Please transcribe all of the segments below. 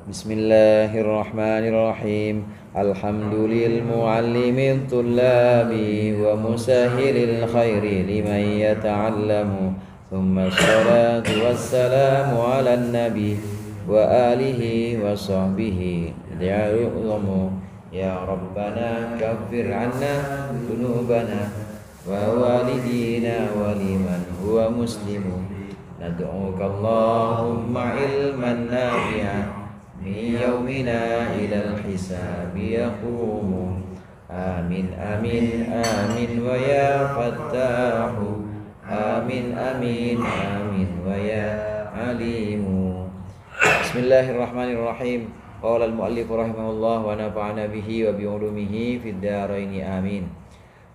Bismillahirrahmanirrahim. Alhamdulil muallimil tullabi wa musahilil khairi liman yata'allamu. Thumma salatu wassalamu ala nabi wa alihi wa sahbihi ya'udhamu. Ya Rabbana kaffir anna dunubana wa walidina wa liman huwa muslimu. Nad'uka Allahumma ilman nafi'an min yaumina ilal hisabi yaqumu. Amin amin amin wa ya fattahu. Amin amin amin wa ya alimu. Bismillahirrahmanirrahim. Qala al-muallif rahimahullah wa nafa'ana bihi wa bi ulumihi fid dharain amin.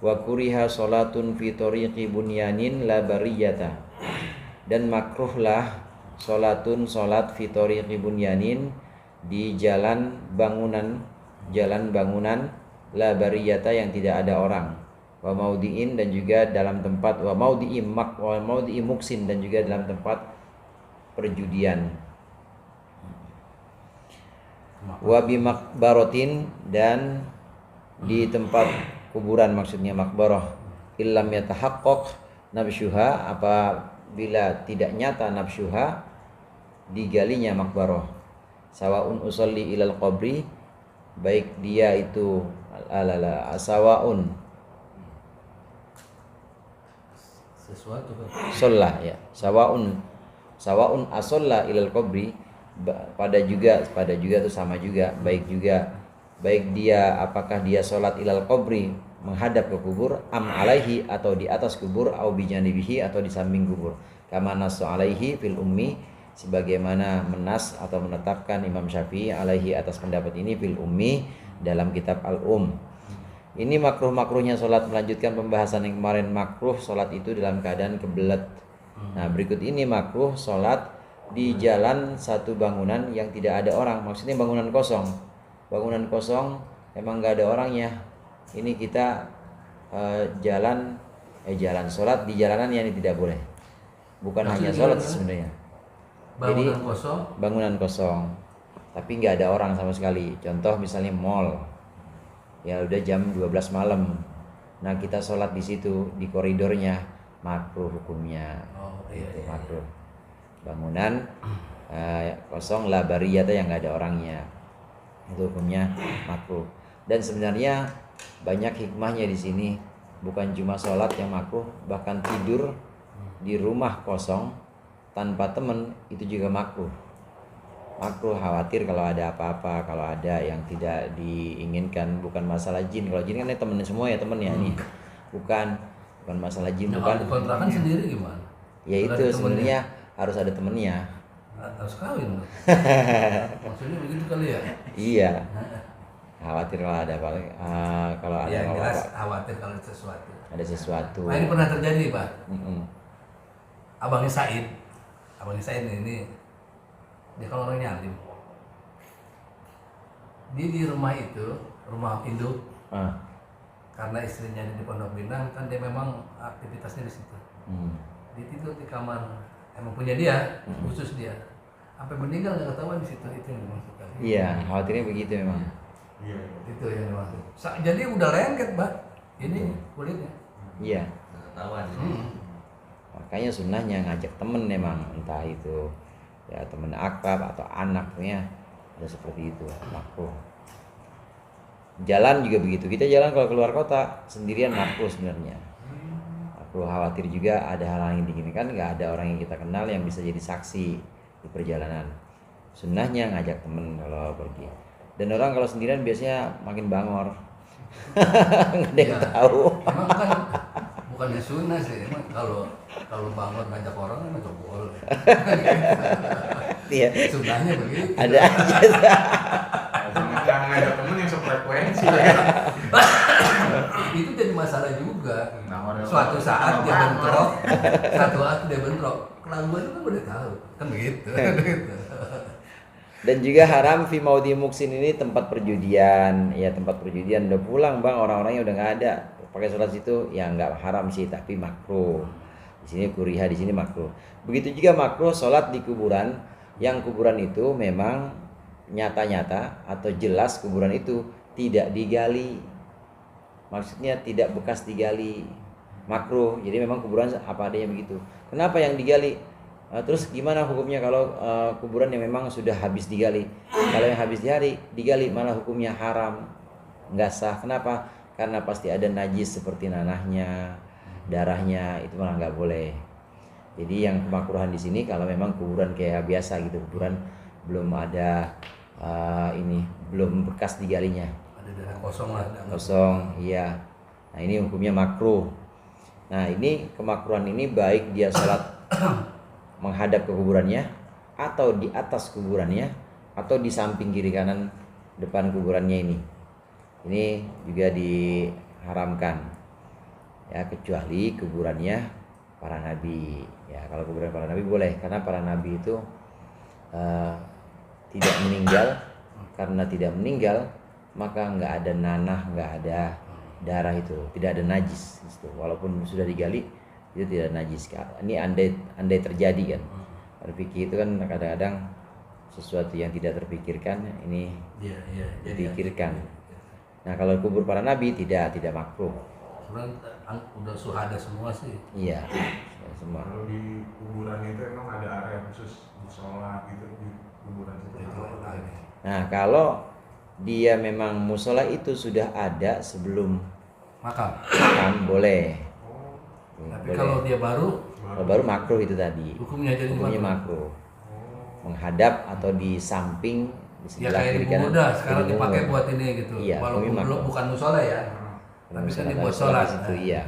Wa kuriha salatun fi tariqi bunyanin la bariyata. Dan makruhlah salatun salat fi tariqi bunyanin di jalan bangunan la bariyata yang tidak ada orang, wa maudiin dan juga dalam tempat wa maudii muksin dan juga dalam tempat perjudian, wa bi makbaratin dan di tempat kuburan, maksudnya makbarah, illam yatahaqqaq nabsyuha, apabila tidak nyata nabsyuha digalinya makbarah. Sawaun usolli ilal qabri, baik dia itu sawaun sesuatu sholla ya, sawaun asolla ilal qabri, pada juga itu sama juga, baik dia apakah dia sholat ilal qabri menghadap ke kubur, am alaihi atau di atas kubur, au bijanibihi atau di samping kubur, kama nasu alaihi fil ummi, sebagaimana menas atau menetapkan Imam Syafi'i alaihi atas pendapat ini fil ummi dalam kitab al-um. Ini makruh-makruhnya sholat, melanjutkan pembahasan yang kemarin. Makruh sholat itu dalam keadaan kebelet. Nah, berikut ini makruh sholat di jalan satu bangunan yang tidak ada orang, maksudnya bangunan kosong emang gak ada orangnya. Ini kita jalan sholat di jalanan yang tidak boleh, bukan hanya sholat sebenarnya. Bangunan kosong tapi nggak ada orang sama sekali. Contoh misalnya mall, ya udah jam 12 malam, nah kita sholat di situ di koridornya, makruh hukumnya. Makruh. Bangunan kosong la bariyata yang nggak ada orangnya, itu hukumnya makruh. Dan sebenarnya banyak hikmahnya di sini, bukan cuma sholat yang makruh, bahkan tidur di rumah kosong tanpa teman itu juga makruh. Khawatir kalau ada apa-apa, kalau ada yang tidak diinginkan, bukan masalah jin. Kalau jin kan temen semua ya, temen ya nih. Bukan masalah jin, bukan. Kalau kontrakan sendiri gimana? Ya itu sebenarnya harus ada temennya. Harus kawin. Maksudnya begitu kali ya? Iya. Khawatir kalau ada apa, kalau ada ya, apa-apa. Khawatir kalau sesuatu. Ada sesuatu. Nah, ini pernah terjadi, Pak. Abangnya Said ini dia kalau orangnya alim. Dia di rumah itu, rumah induk. Karena istrinya di Pondok Pinang, kan dia memang aktivitasnya di situ. Dia tidur di kamar, emang punya dia, khusus dia. Sampai meninggal nggak ketahuan di situ, itu yang dimaksudkan. Iya, khawatirnya begitu memang. Iya, itu yang dimaksud. Jadi udah lengket, Pak. Ini kulitnya. Iya. Ketahuan. Makanya sunnahnya ngajak temen memang, entah itu ya temen akrab atau anaknya, ada seperti itu, makruh. Jalan juga begitu, kita jalan kalau keluar kota sendirian makruh sebenarnya. Makruh, khawatir juga ada hal yang diinginkan, nggak ada orang yang kita kenal yang bisa jadi saksi di perjalanan. Sunnahnya ngajak temen kalau pergi. Dan orang kalau sendirian biasanya makin bangor. Nggak ada yang tahu. Emang kan bukannya sunnah sih, emang kalau bangun ngajak orang kan nggak boleh. Iya. Sunnahnya begitu. Ada aja. Jangan ngajak temen yang sefrekuensi. Itu jadi masalah juga. Suatu saat dia bentrok, kelakuan itu kan udah tahu, kan begitu. Dan juga haram fi maudi muksin, ini tempat perjudian. Ya tempat perjudian, udah pulang bang, orang-orangnya udah nggak ada, pakai sholat situ ya nggak haram sih, tapi makruh. Di sini kuriha, di sini makruh. Begitu juga makruh sholat di kuburan yang kuburan itu memang nyata-nyata atau jelas kuburan itu tidak digali. Maksudnya tidak bekas digali, makruh. Jadi memang kuburan apa adanya begitu. Kenapa yang digali? Terus gimana hukumnya kalau kuburan yang memang sudah habis digali? Kalau yang habis digali malah hukumnya haram, nggak sah. Kenapa? Karena pasti ada najis seperti nanahnya, darahnya, itu malah nggak boleh. Jadi yang kemakruhan di sini kalau memang kuburan kayak biasa gitu, kuburan belum ada belum bekas digalinya. Ada darah kosong lah. Kosong, iya. Nah ini hukumnya makruh. Nah ini kemakruhan ini baik dia sholat menghadap ke kuburannya, atau di atas kuburannya, atau di samping kiri kanan depan kuburannya ini. Ini juga diharamkan. Ya kecuali kuburannya para nabi. Ya kalau kuburan para nabi boleh, karena para nabi itu tidak meninggal. Karena tidak meninggal maka nggak ada nanah, nggak ada darah, itu tidak ada najis gitu. Walaupun sudah digali itu tidak najis. Ini andai terjadi kan. Berpikir itu kan kadang-kadang sesuatu yang tidak terpikirkan ini dipikirkan. Nah kalau kubur para nabi tidak makruh. Sebenarnya udah suhada semua sih. Iya, semua. Kalau di kuburan itu emang ada area khusus musola gitu di kuburan itu. Nah kalau dia memang musola itu sudah ada sebelum Makam boleh. Tapi Boleh. kalau dia Baru makruh itu tadi. hukumnya jadi Makruh. Menghadap atau di samping, di ya sebelah kayak kiri di kanan. udah sekarang Di dipakai umum. buat ini gitu. Iya, Walaupun hukumnya belum makruh. bukan musola ya. Tapi kan dibuat sholat. Itu iya,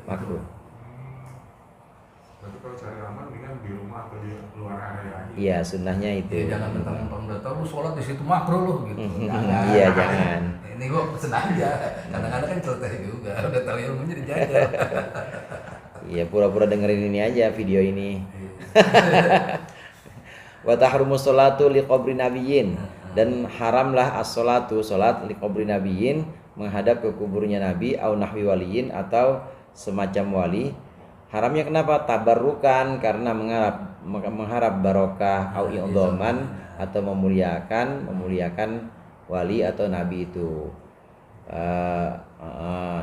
makruh. Tapi kalau cari aman mendingan di rumah atau di luar area aja. Iya, sunnahnya itu. Ya, jangan mentang-mentang udah tahu lu sholat di situ makruh lu gitu. Iya, jangan. Ini gua pesen aja. Kadang-kadang kan ceritanya juga. Udah tahu ilmunya dijaga. Iya, pura-pura dengerin ini aja video ini. Wa tahrumu sholatu liqabri nabiyyin, dan haramlah as-sholatu, salat liqabri nabiyyin, menghadap ke kuburnya nabi, au nahwi waliyin, atau semacam wali. Haramnya kenapa? Tabarrukan, karena mengharap barokah, au idhaman, atau memuliakan wali atau nabi itu.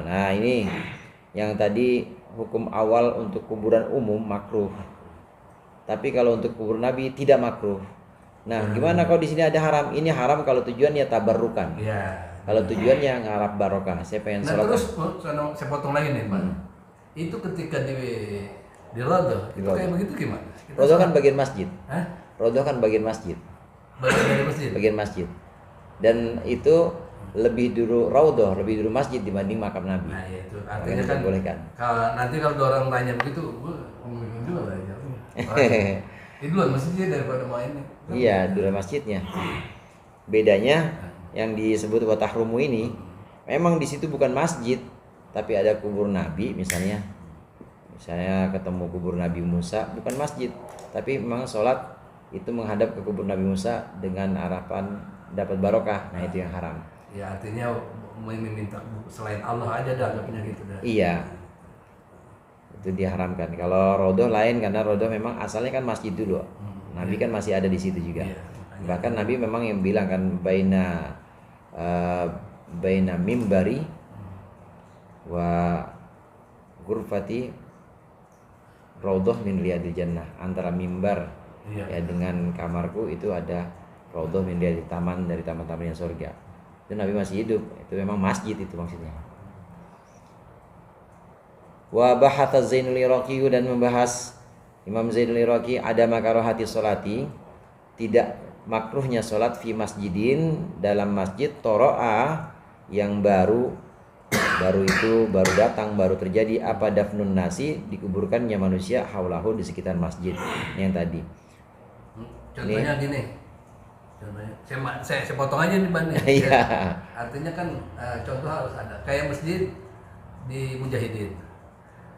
Nah ini yang tadi hukum awal untuk kuburan umum makruh. Tapi kalau untuk kubur nabi tidak makruh. Nah, gimana kalau di sini ada haram? Ini haram kalau tujuannya tabarrukan. Iya. Kalau tujuannya ngarap barokah, saya pengen Nah sholat. terus saya potong lagi nih, Pak. Itu ketika di Rodo, itu kayak begitu gimana? Rodo kan bagian masjid. Hah? Rodo kan bagian masjid. Bagian dari masjid. Bagian masjid. Dan itu lebih dulu Raudhah, lebih dulu masjid dibanding makam Nabi. Nah, ya itu artinya kan bolehkan. Kalau nanti kalau ada orang tanya begitu, gue ngomongin juga lah ya. Itu duluan masjidnya daripada mainnya. Iya, dulu masjidnya. Bedanya yang disebut wa tahrumu ini memang di situ bukan masjid, tapi ada kubur Nabi misalnya. Misalnya ketemu kubur Nabi Musa, bukan masjid, tapi memang sholat itu menghadap ke kubur Nabi Musa dengan harapan dapat barokah. Nah, itu yang haram. Ya artinya meminta selain Allah aja dah anggapnya gitu dah. Iya. Itu diharamkan. Kalau Rodoh lain, karena Rodoh memang asalnya kan masjid dulu. Nabi kan masih ada di situ juga. Iya, Bahkan Nabi memang yang bilang kan baina mimbari wa ghurfati Rodoh min riyadil jannah, antara mimbar ya dengan kamarku itu ada Rodoh min riyadil, taman dari taman-tamannya surga. Itu Nabi masih hidup, itu memang masjid itu maksudnya. Wa bahatha Zainul Iraqi, dan membahas Imam Zainul Iraqi ada makarohati sholati, tidak makruhnya sholat fi masjidin, dalam masjid toro'a yang baru datang, baru terjadi, apa dafnun nasi, dikuburkannya manusia haulahu, di sekitar masjid yang tadi. Contohnya gini. Contohnya saya potong aja nih Ban. Iya. Artinya kan contoh harus ada. Kayak masjid di Mujahidin.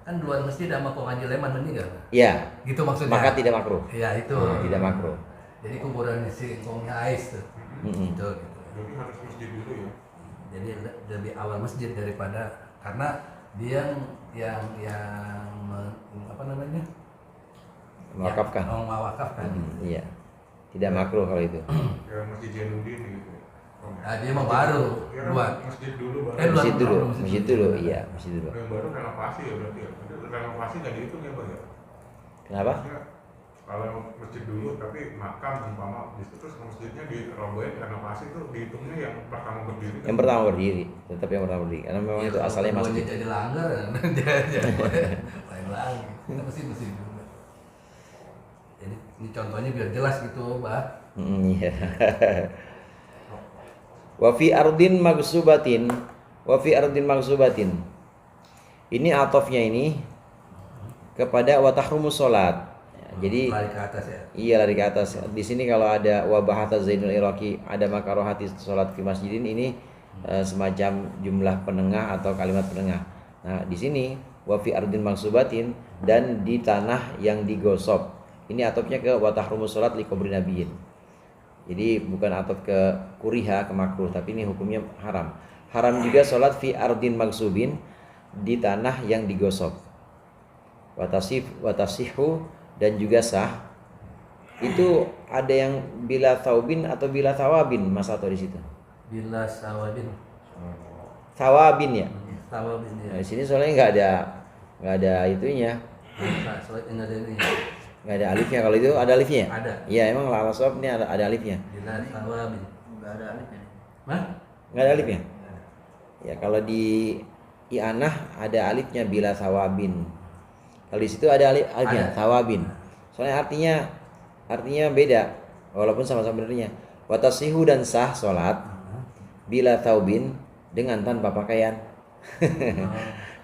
Kan duluan masjid sama Kong Haji Leman meninggal. Iya. Gitu maksudnya. Maka tidak makruh. Iya itu. Tidak makruh. Jadi kuburannya si Kongnya Ais tuh. Gitu. Jadi harus masjid dulu ya. Jadi lebih awal masjid daripada, karena Dia apa namanya? Mewakafkan. Ya, mewakafkan. Iya. Tidak makruh kalau itu. Ya Masjid Jainuddin gitu. Nah, dia mau baru Ya, buat. masjid dulu baru. Masjid dulu. Iya, masjid dulu. Yang baru renovasi ya berarti ya. Itu renovasi nggak dihitung ya Bang ya? Kenapa? Maksudnya, kalau masjid dulu tapi makam umpama di situ terus masjidnya dirobohin renovasi itu dihitungnya yang pertama berdiri. Yang pertama berdiri, tetap yang pertama berdiri. Karena memang itu asalnya masjid. Jadi langgar, lain lagi. Kita mesti juga. Jadi ini contohnya biar jelas gitu, Pak. Iya. Wa fi ardin magsubatin, ini atofnya ini kepada wa tahrumus salat. Jadi lari ke atas ya. Iya, lari ke atas. Di sini kalau ada wa bahata Zainul Iraqi, ada makarohati salat fi masjidin, ini semacam jumlah penengah atau kalimat penengah. Nah, di sini wa fi ardin magsubatin, dan di tanah yang digosok. Ini atofnya ke wa tahrumus salat li qabri nabiyyin. Jadi bukan atop ke kuriha, ke makruh, tapi ini hukumnya haram. Haram juga sholat fi ardin magsubin, di tanah yang digosok. Watasihu, dan juga sah. Itu ada yang bila taubin atau bila tawabin, Mas atau di situ. Bila sawabin. Tawabin ya. Tawabin ya. Nah, di sini soalnya nggak ada itunya. Soalnya nggak ada ini. Nggak ada alifnya. Kalau itu ada alifnya? Ada. Iya, emang ala sob ini ada alifnya. Bila sawabin. Nggak ada alifnya. Hah? Nggak ada alifnya? Ya, kalau di i'anah ada alifnya bila sawabin. Kalau di situ ada alifnya sawabin. Soalnya artinya beda, walaupun sama-sama benernya. Watasihu, dan sah sholat bila taubin, dengan tanpa pakaian.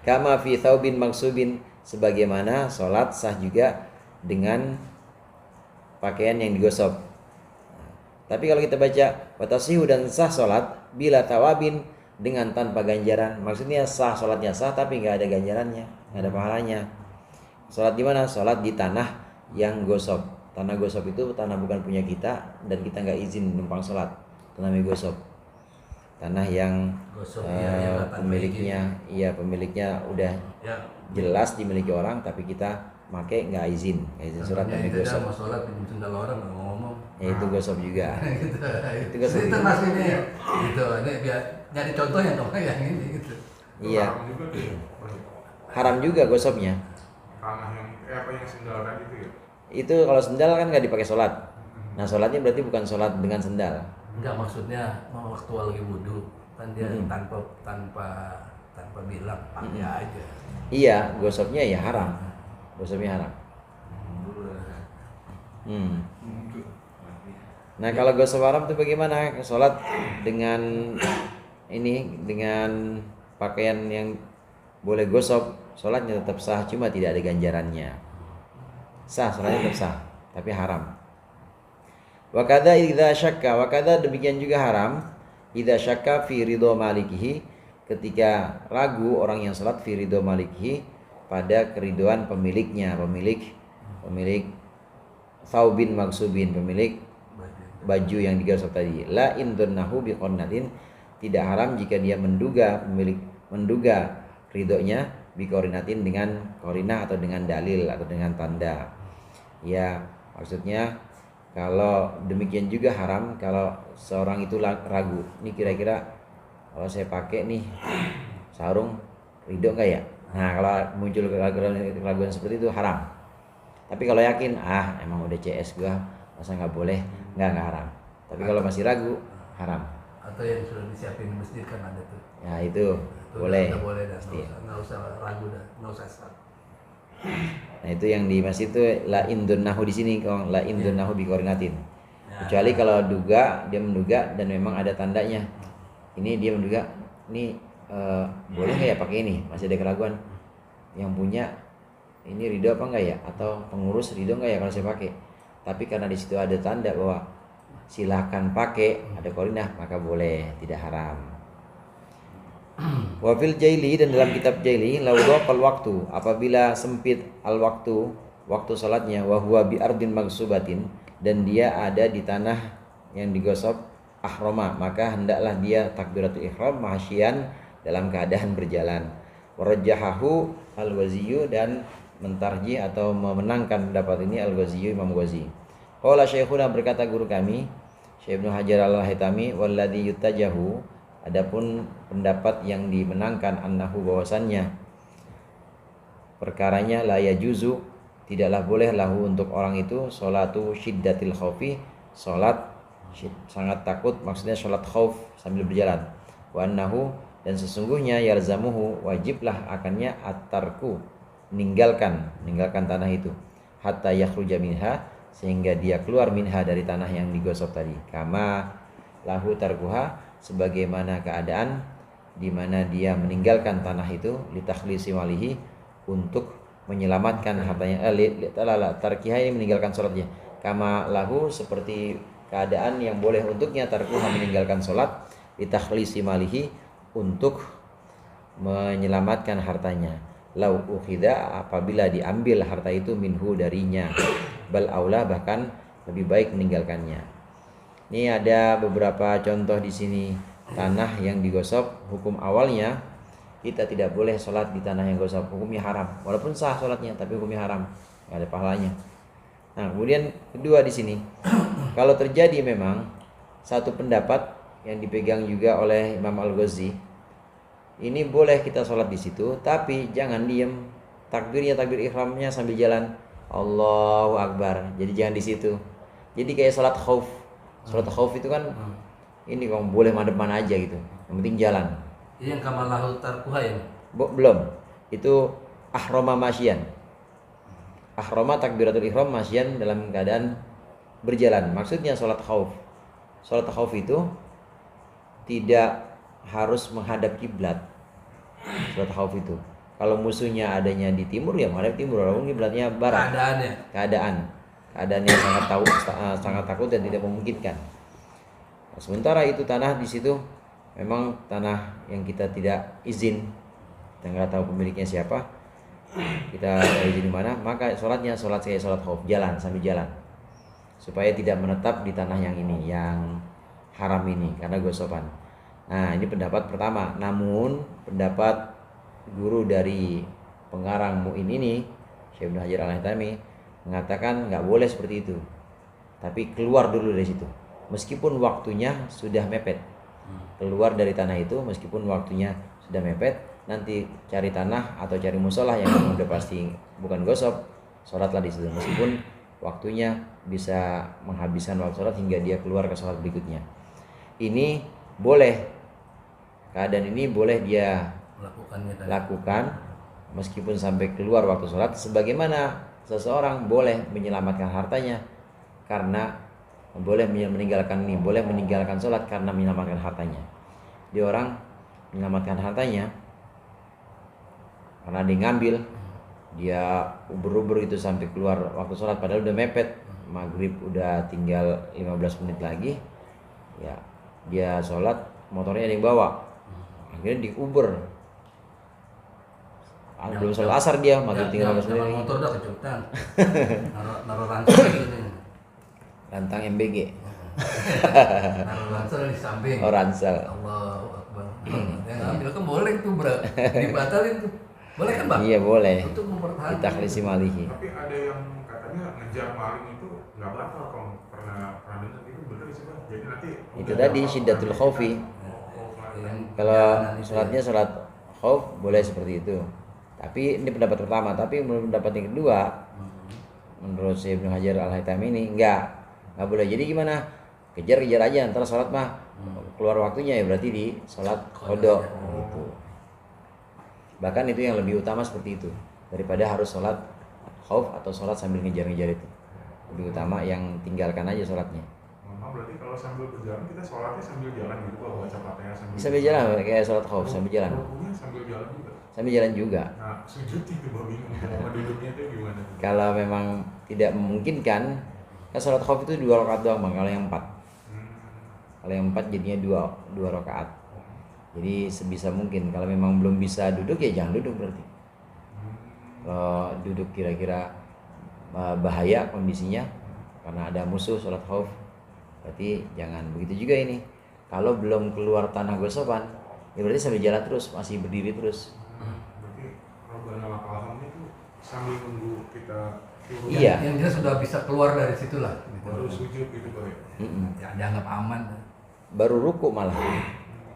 Kama fi taubin maksubin, sebagaimana sholat sah juga dengan pakaian yang digosok. Tapi kalau kita baca watasihu, dan sah sholat bila tawabin, dengan tanpa ganjaran, maksudnya sah, sholatnya sah tapi nggak ada ganjarannya, nggak ada pahalanya. Sholat di mana? Sholat di tanah yang gosok. Tanah gosok itu tanah bukan punya kita, dan kita nggak izin numpang sholat. Tanah gosok, tanah yang Gosok, pemiliknya udah ya. Jelas dimiliki orang, tapi kita make nggak izin surat tanah gosok. Mau sholat pinjam sendal orang nggak ngomong. Ya, itu gosok juga. Itu gosok. Itu masih ini. Itu ini biar nyari contoh yang ini gitu. Iya. Haram juga tuh. Haram juga gosoknya. Tanah yang apa yang sendal tadi itu ya? Itu kalau sendal kan nggak dipakai sholat. Nah, sholatnya berarti bukan sholat dengan sendal. Enggak, maksudnya waktu lagi wudhu kan dia tanpa bilang pakai aja. Iya, gosoknya ya haram. Gosoknya haram. Nah, kalau gosok haram itu bagaimana? Sholat dengan pakaian yang boleh gosok, sholatnya tetap sah, cuma tidak ada ganjarannya. Sah, sholatnya tetap sah, tapi haram. Wakada idza syakka, wakada demikian juga haram idza syakka fi ridho malikihi, ketika ragu orang yang salat fi ridho malikihi, pada keriduan pemiliknya, pemilik saubin maksubin, pemilik baju yang digosok tadi. La in dunnahu biqonnatin, tidak haram jika dia menduga ridhonya biqorinatin, dengan korinah atau dengan dalil atau dengan tanda. Ya, maksudnya kalau demikian juga haram kalau seorang itu ragu, ini kira-kira kalau saya pakai nih sarung ridho nggak ya? Nah, kalau muncul keraguan seperti itu haram. Tapi kalau yakin, emang udah CS gua, masa nggak boleh, nggak haram. Tapi kalau masih ragu, haram. Atau yang sudah disiapin di masjid kan ada tuh. Ya, itu boleh. Boleh dah, nggak usah ragu dah, nggak usah start. Nah, itu yang di masjid itu la indunnahu, di sini kalau la indunnahu biqorinatin. Kecuali kalau dia menduga dan memang ada tandanya. Ini dia menduga, ini boleh nggak ya pakai ini? Masih ada keraguan. Yang punya ini ridho apa enggak ya? Atau pengurus ridho enggak ya kalau saya pakai? Tapi karena di situ ada tanda bahwa silakan pakai, ada korinah, maka boleh, tidak haram. Wafil jaili, dan dalam kitab jaili, laudhaqal waktu, apabila sempit al waktu salatnya, wa huwa bi ardin magsubatin, dan dia ada di tanah yang digosok, ahroma, maka hendaklah dia takbiratul ihram mahsyian, dalam keadaan berjalan. Warajjahahu Al-Ghaziyyu, dan mentarjih atau memenangkan pendapat ini Al-Ghaziyyu, Imam Ghazi. Qala Syekhuna, berkata guru kami Syekh Ibnu Hajar Al-Haytami, walladzi yutajahu, adapun pendapat yang dimenangkan, annahu, bahwasannya perkaranya la yajuzu, tidaklah boleh lahu untuk orang itu, sholatu syiddatil khaufi, salat sangat takut, maksudnya salat khauf sambil berjalan. Wa annahu, dan sesungguhnya yalzamuhu, wajiblah akannya, at-tarku, meninggalkan tanah itu, hatta yakhruja minha, sehingga dia keluar minha, dari tanah yang digosok tadi. Kama lahu tarkuha, sebagaimana keadaan di mana dia meninggalkan tanah itu, litakhlisi walihi, untuk menyelamatkan hartanya. Tarkiha ini meninggalkan salatnya. Kama lahu, seperti keadaan yang boleh untuknya, tarkuha, meninggalkan salat, litakhlisi malihi, untuk menyelamatkan hartanya. Lau ukhidha, apabila diambil harta itu, minhu, darinya, bal aula, bahkan lebih baik meninggalkannya. Ini ada beberapa contoh di sini. Tanah yang digosok, hukum awalnya kita tidak boleh sholat di tanah yang gosok, hukumnya haram. Walaupun sah sholatnya, tapi hukumnya haram, nggak ada pahalanya. Nah, kemudian kedua di sini, kalau terjadi memang satu pendapat yang dipegang juga oleh Imam Al-Ghazi, ini boleh kita sholat di situ, tapi jangan diem. Takbir ihramnya sambil jalan, Allahu Akbar. Jadi jangan di situ. Jadi kayak sholat khauf. Sholat khauf itu kan ini kamu boleh madep mana aja gitu. Yang penting jalan. Ini yang kamalahu tarkuha ya? Belum. Itu ahroma masyian. Ahroma takbiratul ihram masyian, dalam keadaan berjalan. Maksudnya sholat khauf. Sholat khauf itu tidak harus menghadap kiblat. Sholat khauf itu, kalau musuhnya adanya di timur, ya menghadap timur. Kalau kiblatnya barat, keadaan yang sangat takut dan tidak memungkinkan. Nah, sementara itu tanah di situ memang tanah yang kita tidak izin, kita nggak tahu pemiliknya siapa, kita izin di mana, maka sholatnya sholat khauf, jalan sambil jalan, supaya tidak menetap di tanah yang ini, yang haram ini, karena gosokan. Nah, ini pendapat pertama. Namun pendapat guru dari pengarang Mu'in ini, Syekh Ibnu Hajar Al-Haytami, mengatakan nggak boleh seperti itu, tapi keluar dulu dari situ, meskipun waktunya sudah mepet. Keluar dari tanah itu meskipun waktunya sudah mepet, nanti cari tanah atau cari musola yang udah pasti bukan gosok, sholatlah di situ, meskipun waktunya bisa menghabiskan waktu sholat hingga dia keluar ke sholat berikutnya. Ini boleh, keadaan ini boleh dia lakukan meskipun sampai keluar waktu sholat, sebagaimana seseorang boleh menyelamatkan hartanya karena boleh meninggalkan sholat karena menyelamatkan hartanya. Dia orang menyelamatkan hartanya karena dia ngambil, dia uber-uber itu sampai keluar waktu sholat, padahal udah mepet, maghrib udah tinggal 15 menit lagi, ya dia sholat, motornya ada yang bawa, akhirnya di Uber, belum sholat asar dia, maghrib tinggal 15 menit. Motor udah kejutan, naruh ransel gitu, rantang MBG, naruh ransel di samping. Oh, ransel. Allahu Akbar. Yang ambil kan boleh tuh bro, dibatalin tuh, boleh kan bang? Iya boleh. Untuk mempertahankan. Ditakhlisi malihi. Tapi ada yang katanya ngejar maling itu nggak batal, kalau pernah dengar itu benar sih bang. Jadi nanti itu tadi syiddatul khaufi. Kalau sholatnya sholat khauf boleh seperti itu. Tapi ini pendapat pertama. Tapi menurut pendapat yang kedua, menurut Syekh Ibnu Hajar Al-Haytami ini enggak boleh. Jadi gimana? Kejar aja, antara sholat mah keluar waktunya ya berarti di sholat qada gitu. Bahkan itu yang lebih utama seperti itu daripada harus sholat khauf atau sholat sambil ngejar itu. Lebih utama yang tinggalkan aja sholatnya. Berarti kalau sambil berjalan kita sholatnya sambil jalan gitu, kalau baca Fatihah sambil jalan kayak sholat khauf sambil jalan. Sambil jalan juga. Sambil jalan juga. Nah, sujud itu bingung sama duduknya itu gimana? Kalau memang tidak memungkinkan, kan sholat khauf itu 2 rakaat doang bang. Kalau yang 4, kalau yang 4 jadinya 2 rakaat. Jadi sebisa mungkin. Kalau memang belum bisa duduk ya jangan duduk berarti. Kalau duduk kira-kira bahaya kondisinya karena ada musuh sholat khauf, berarti jangan. Begitu juga ini. Kalau belum keluar tanah gosokan, ya berarti sambil jalan terus, masih berdiri terus. sambil nunggu kita turun. Iya. Yang jelas sudah bisa keluar dari situ lah. Gitu. Baru sujud gitu Pak ya. Ya dianggap aman. Baru ruku malah.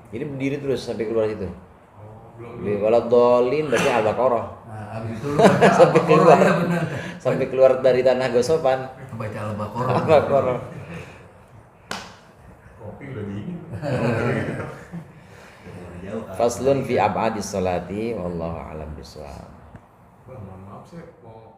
Jadi berdiri terus sampai keluar situ. Belum. Waladhdallin berarti Al-Baqarah. Nah, habis itu lu baca Sampai Al-Baqarah, keluar. ya benar. Sampai keluar dari tanah gosopan. Baca Al-Baqarah. Al-Baqarah. Kopi udah dingin. Faslun fi ab'adis salati wallahu a'lam bishawab. Bang, mohon maaf saya mau